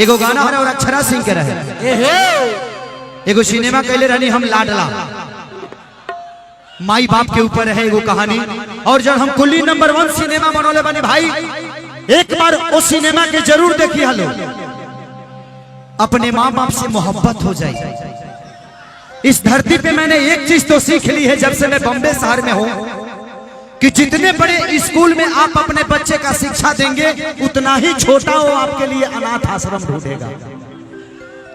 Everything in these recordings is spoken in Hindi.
एगो गाना और अक्षरा सिंह के रहे एगो सिनेमा कैले रहनी हम लाडला माई बाप के ऊपर है एगो कहानी। और जब हम कुल्ली नंबर 1 सिनेमा बनोले बने भाई, एक बार उस सिनेमा के जरूर देखिए हलो, अपने माँ बाप से मोहब्बत हो जाए। इस धरती पे मैंने एक चीज तो सीख ली है जब से मैं बॉम्बे शहर में हूं, कि जितने बड़े स्कूल में आप अपने बच्चे का शिक्षा देंगे उतना ही छोटा वो आपके लिए अनाथ आश्रम ढूंढेगा।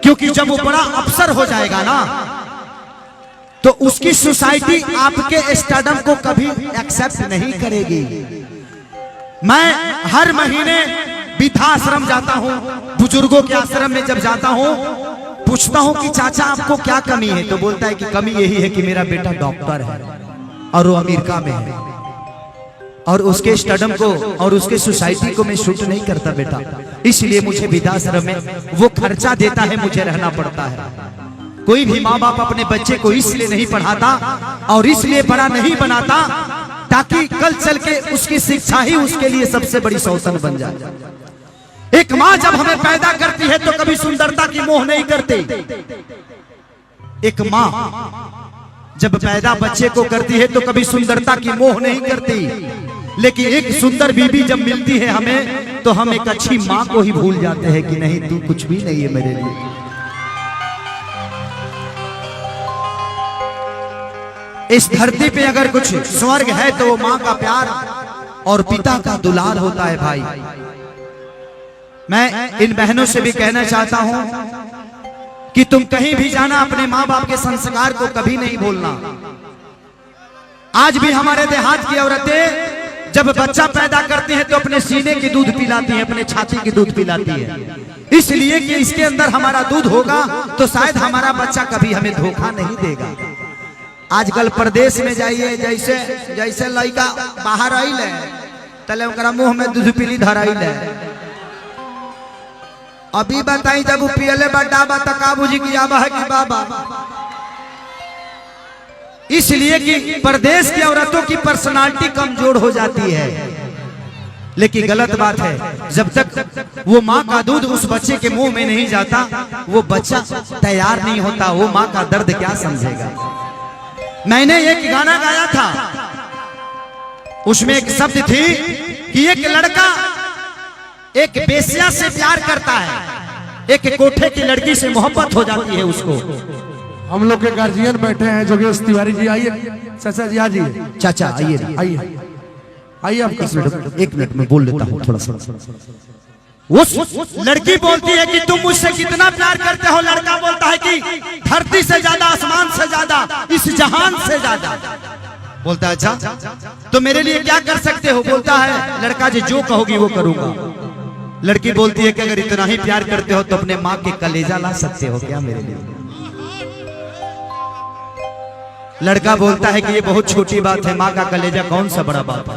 क्योंकि जब वो बड़ा अफसर हो जाएगा ना, तो उसकी सोसाइटी आपके स्टडम को कभी एक्सेप्ट नहीं करेगी। मैं हर महीने वृद्धाश्रम जाता हूं, बुजुर्गों के आश्रम में जब जाता हूं, पूछता हूं कि चाचा आपको क्या कमी है, तो बोलता है कि कमी यही है कि मेरा बेटा डॉक्टर है और वो अमेरिका में है और उसके स्टडम को और उसके सोसाइटी को मैं शूट नहीं करता बेटा, इसलिए मुझे वृद्धाश्रम में वो खर्चा देता है, मुझे रहना पड़ता है। कोई भी माँ बाप अपने बच्चे को इसलिए नहीं पढ़ाता और इसलिए बड़ा नहीं बनाता ताकि कल चल के उसकी शिक्षा ही उसके लिए सबसे बड़ी सौतन बन जाए। एक माँ जब हमें पैदा करती है तो कभी सुंदरता की मोह नहीं करती। एक माँ जब पैदा बच्चे को करती है तो कभी सुंदरता की मोह नहीं करती, लेकिन एक सुंदर बीबी जब मिलती है हमें तो हम एक अच्छी माँ को ही भूल जाते हैं कि नहीं तू कुछ भी नहीं है मेरे लिए। इस धरती पे अगर कुछ स्वर्ग है तो वो माँ का प्यार और पिता का दुलार होता है भाई। मैं इन बहनों से भी कहना चाहता हूं कि तुम कहीं भी जाना अपने माँ बाप के संस्कार को कभी नहीं भूलना। आज भी हमारे देहात की औरतें जब बच्चा पैदा करती हैं तो अपने सीने की दूध पिलाती हैं, अपने छाती की दूध पिलाती है, इसलिए कि इसके अंदर हमारा दूध होगा तो शायद हमारा बच्चा कभी हमें धोखा नहीं देगा। आजकल प्रदेश में जाइए, जैसे जैसे लड़का बाहर आइल है तले ओकरा मुंह में दूध पीली धराइल है। अभी बताई जब वो पियले बड़ा बता बुझी की जाबा है कि बाबा, इसलिए कि प्रदेश की औरतों की पर्सनालिटी कमजोर हो जाती है। लेकिन गलत बात है, जब तक वो माँ का दूध उस बच्चे के मुंह में नहीं जाता वो बच्चा तैयार नहीं होता, वो माँ का दर्द क्या समझेगा। मैंने एक गाना गाया था, उसमें एक शब्द थी कि एक लड़का एक बेस्या से प्यार करता है, एक कोठे की लड़की से मोहब्बत हो जाती है उसको। हम लोग के गार्जियन बैठे हैं जोगेश तिवारी जी, आइए चाचा जी, आइए चाचा आइए आइए आइए, आप एक मिनट में बोल लेता हूँ थोड़ा सा। उस लड़की बोलती है कि तुम मुझसे कितना प्यार करते हो, लड़का बोलता है कि धरती से ज्यादा, आसमान से ज्यादा, इस जहान से ज्यादा। बोलता है अच्छा तो मेरे लिए क्या कर सकते हो, बोलता है लड़का जी जो कहोगी वो करूंगा। लड़की बोलती है कि अगर इतना ही प्यार करते हो तो अपने माँ के कलेजा ला सकते हो क्या मेरे लिए। लड़का बोलता है कि ये बहुत छोटी बात है, माँ का कलेजा कौन सा बड़ा बात है।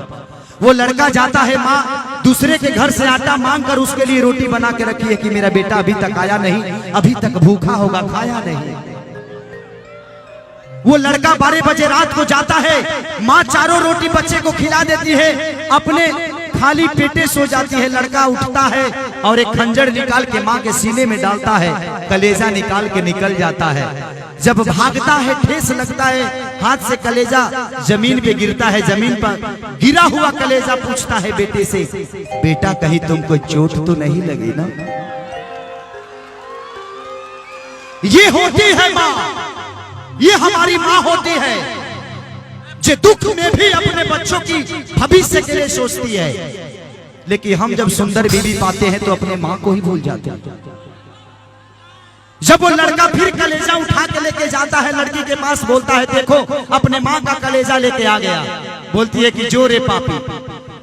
वो लड़का जाता है माँ दूसरे के घर से आटा मांग कर उसके लिए रोटी बना के रखी है कि मेरा बेटा अभी तक आया नहीं, अभी तक भूखा होगा, खाया नहीं। वो लड़का 12 बजे रात को जाता है, माँ चारों रोटी बच्चे को खिला देती है, अपने खाली पेटे सो जाती है। लड़का उठता है और एक खंजर निकाल के माँ के सीने में डालता है, कलेजा निकाल के निकल जाता है। जब भागता है ठेस लगता है, हाथ से कलेजा जमीन पे गिरता है, जमीन पर गिरा हुआ कलेजा पूछता है बेटे से, बेटा कहीं तुमको चोट तो नहीं लगी ना। ये होती है माँ, ये हमारी माँ होती है जो दुख में भी अपने बच्चों की भविष्य के लिए सोचती है। लेकिन हम जब सुंदर बीवी पाते हैं तो अपने माँ को ही भूल जाते हैं। जब वो लड़का फिर कलेजा उठा के लेके जाता है लड़की के पास, बोलता है देखो अपने माँ का कलेजा लेके आ गया। बोलती है कि जो रे पापी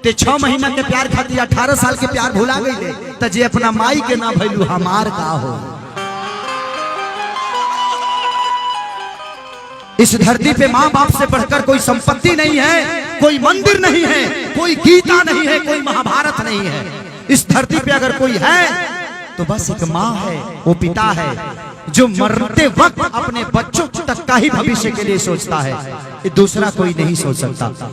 ते 6 महीना के प्यार खाती 18 साल के प्यार भुला गई तजे अपना माई के ना भैलू हमार का हो। इस धरती पे माँ बाप से बढ़कर कोई संपत्ति नहीं है, कोई मंदिर नहीं है, कोई गीता नहीं है, कोई महाभारत नहीं है। इस धरती पे अगर कोई है तो बस एक माँ है, वो पिता है जो मरते वक्त अपने बच्चों तक का ही भविष्य के लिए सोचता है, दूसरा कोई नहीं सोच सकता।